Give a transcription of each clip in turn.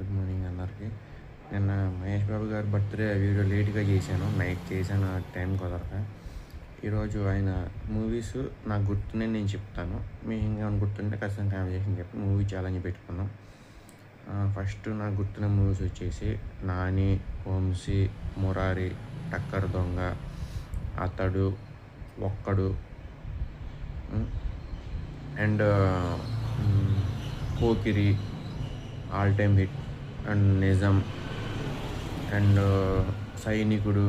Good morning అందరికీ. నిన్న మహేష్ బాబు గారి బర్త్డే వీడియో లేట్గా చేశాను, నైట్ చేశాను, టైం కుదరక. ఈరోజు ఆయన మూవీస్ నాకు గుర్తున్నాయి, నేను చెప్తాను. మీకు ఇంకేమైనా గుర్తుంటే ఖచ్చితంగా కాంబినేషన్ చెప్పి మూవీ ఛాలెంజ్ పెట్టుకున్నాం. ఫస్ట్ నాకు గుర్తున్న మూవీస్ వచ్చేసి నాని, వంశీ, మురారి, టక్కర్ దొంగ, అతడు, ఒక్కడు and Pokiri, all time hit, and నిజం, అండ్ సైనికుడు.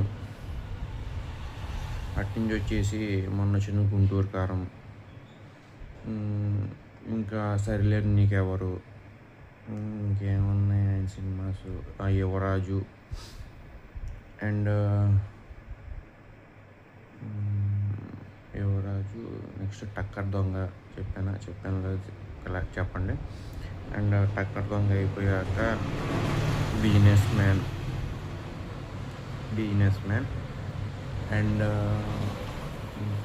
అట్నుంచి వచ్చేసి మొన్న చిన్న గుంటూరు కారం, ఇంకా సరిలేరు నీకెవరు, ఇంకేమున్నాయి ఆయన సినిమాస్, యువరాజు, అండ్ యువరాజు, నెక్స్ట్ టక్కర్ దొంగ. చెప్పాను కదా, చెప్పండి. అండ్ టక్కర్ దొంగ అయిపోయాక బిజినెస్ మ్యాన్ అండ్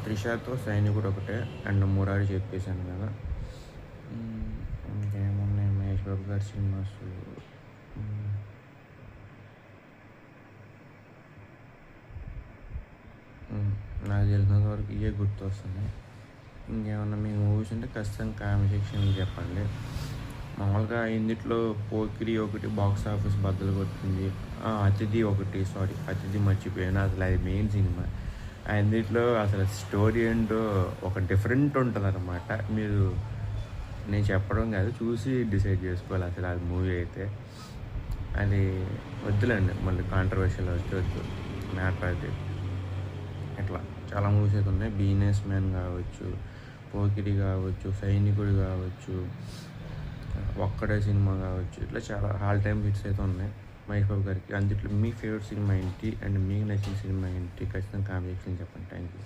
త్రిషతో సైనికుడు ఒకటే, అండ్ మురారి చెప్పేశాను కదా. ఇంకేమున్నాయి మహేష్ బాబు గారి సినిమాస్, నాకు తెలిసినంత వరకు ఇవే గుర్తు వస్తున్నాయి. ఇంకేమన్నా మీ మూవీస్ ఉంటే ఖచ్చితంగా కామెంట్ సెక్షన్లో చెప్పండి. మామూలుగా ఇందులో పోకిరి ఒకటి బాక్స్ ఆఫీస్ బద్దలు కొట్టింది, అతిథి మర్చిపోయాను. అసలు అది మెయిన్ సినిమా. ఇందులో అసలు స్టోరీ ఏంటో ఒక డిఫరెంట్ ఉంటుంది అన్నమాట. మీరు నేను చెప్పడం కాదు, చూసి డిసైడ్ చేసుకోవాలి అసలు అది మూవీ అయితే. అది వద్దులేండి, మళ్ళీ కాంట్రవర్షియల్ వద్దు మ్యాటర్ అది. ఇట్లా చాలా మూవీస్ అయితే ఉన్నాయి. బిజినెస్ మ్యాన్ కావచ్చు, పోకిరి కావచ్చు, సైనికుడు కావచ్చు, ఒక్కడే సినిమా కావచ్చు, ఇట్లా చాలా ఆల్ టైమ్ హిట్స్ అయితే ఉన్నాయి మహేష్ బాబు గారికి. అందుట్లో మీ ఫేవరెట్ సినిమా ఏంటి అండ్ మీకు నచ్చిన సినిమా ఏంటి ఖచ్చితంగా కామెంట్ సెక్షన్లో చెప్పండి. Thank you.